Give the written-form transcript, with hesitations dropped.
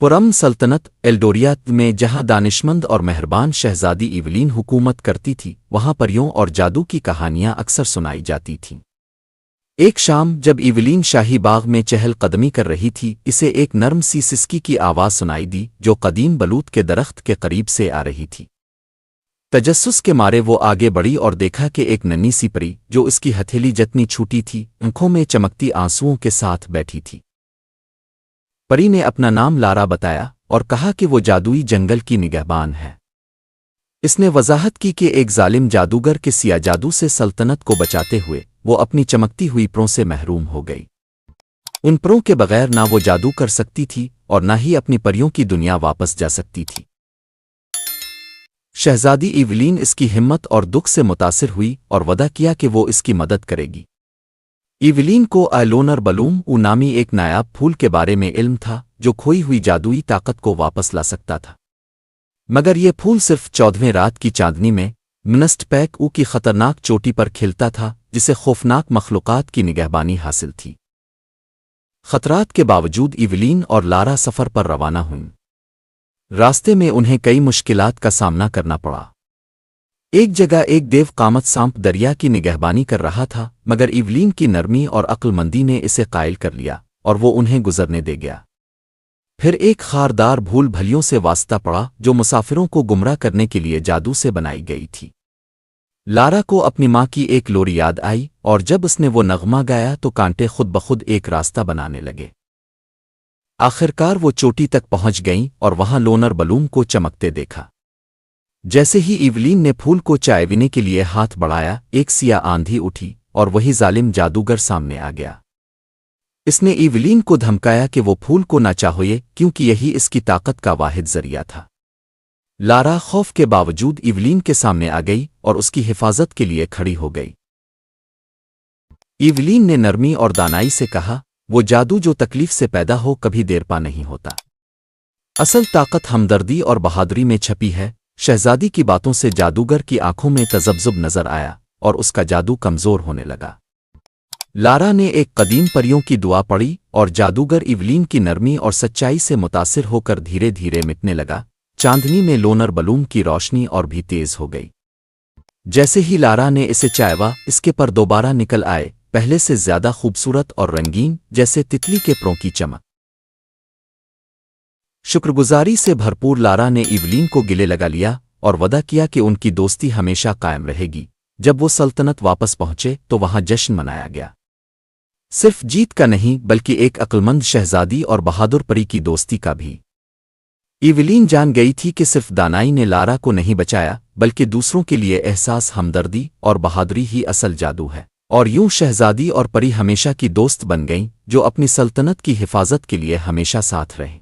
پرم سلطنت ایلڈوریا میں جہاں دانشمند اور مہربان شہزادی ایولین حکومت کرتی تھی وہاں پریوں اور جادو کی کہانیاں اکثر سنائی جاتی تھیں۔ ایک شام جب ایولین شاہی باغ میں چہل قدمی کر رہی تھی اسے ایک نرم سی سسکی کی آواز سنائی دی جو قدیم بلوط کے درخت کے قریب سے آ رہی تھی۔ تجسس کے مارے وہ آگے بڑھی اور دیکھا کہ ایک ننھی سی پری جو اس کی ہتھیلی جتنی چھوٹی تھی آنکھوں میں چمکتی آنسوؤں کے ساتھ بیٹھی تھی۔ پری نے اپنا نام لارا بتایا اور کہا کہ وہ جادوئی جنگل کی نگہبان ہے۔ اس نے وضاحت کی کہ ایک ظالم جادوگر کے سیاہ جادو سے سلطنت کو بچاتے ہوئے وہ اپنی چمکتی ہوئی پروں سے محروم ہو گئی۔ ان پروں کے بغیر نہ وہ جادو کر سکتی تھی اور نہ ہی اپنی پریوں کی دنیا واپس جا سکتی تھی۔ شہزادی ایولین اس کی ہمت اور دکھ سے متاثر ہوئی اور وعدہ کیا کہ وہ اس کی مدد کرے گی۔ ایولین کو لونر بلوم نامی ایک نایاب پھول کے بارے میں علم تھا جو کھوئی ہوئی جادوئی طاقت کو واپس لا سکتا تھا، مگر یہ پھول صرف 14ویں رات کی چاندنی میں منسٹ پیک کی خطرناک چوٹی پر کھلتا تھا جسے خوفناک مخلوقات کی نگہبانی حاصل تھی۔ خطرات کے باوجود ایولین اور لارا سفر پر روانہ ہوئیں۔ راستے میں انہیں کئی مشکلات کا سامنا کرنا پڑا۔ ایک جگہ ایک دیو قامت سانپ دریا کی نگہبانی کر رہا تھا مگر ایولین کی نرمی اور عقل مندی نے اسے قائل کر لیا اور وہ انہیں گزرنے دے گیا۔ پھر ایک خاردار بھول بھلیوں سے واسطہ پڑا جو مسافروں کو گمراہ کرنے کے لیے جادو سے بنائی گئی تھی۔ لارا کو اپنی ماں کی ایک لوری یاد آئی اور جب اس نے وہ نغمہ گایا تو کانٹے خود بخود ایک راستہ بنانے لگے۔ آخرکار وہ چوٹی تک پہنچ گئیں اور وہاں لونر بلوم کو چمکتے دیکھا۔ جیسے ہی ایولین نے پھول کو چائے کے لیے ہاتھ بڑھایا ایک سیاہ آندھی اٹھی اور وہی ظالم جادوگر سامنے آ گیا۔ اس نے ایولین کو دھمکایا کہ وہ پھول کو نہ چاہیے کیونکہ یہی اس کی طاقت کا واحد ذریعہ تھا۔ لارا خوف کے باوجود ایولین کے سامنے آ گئی اور اس کی حفاظت کے لیے کھڑی ہو گئی۔ ایولین نے نرمی اور دانائی سے کہا، وہ جادو جو تکلیف سے پیدا ہو کبھی دیر پا نہیں ہوتا۔ اصل طاقت ہمدردی اور بہادری میں چھپی ہے۔ شہزادی کی باتوں سے جادوگر کی آنکھوں میں تذبذب نظر آیا اور اس کا جادو کمزور ہونے لگا۔ لارا نے ایک قدیم پریوں کی دعا پڑھی اور جادوگر ایولین کی نرمی اور سچائی سے متاثر ہو کر دھیرے دھیرے مٹنے لگا۔ چاندنی میں لونر بلوم کی روشنی اور بھی تیز ہو گئی۔ جیسے ہی لارا نے اسے چاہوا اس کے پر دوبارہ نکل آئے پہلے سے زیادہ خوبصورت اور رنگین جیسے تتلی کے پروں کی چمک۔ شکرگزاری سے بھرپور لارا نے ایولین کو گلے لگا لیا اور وعدہ کیا کہ ان کی دوستی ہمیشہ قائم رہے گی۔ جب وہ سلطنت واپس پہنچے تو وہاں جشن منایا گیا، صرف جیت کا نہیں بلکہ ایک عقلمند شہزادی اور بہادر پری کی دوستی کا بھی۔ ایولین جان گئی تھی کہ صرف دانائی نے لارا کو نہیں بچایا بلکہ دوسروں کے لیے احساس ہمدردی اور بہادری ہی اصل جادو ہے، اور یوں شہزادی اور پری ہمیشہ کی دوست بن گئیں جو اپنی سلطنت کی حفاظت کے لیے ہمیشہ ساتھ رہیں۔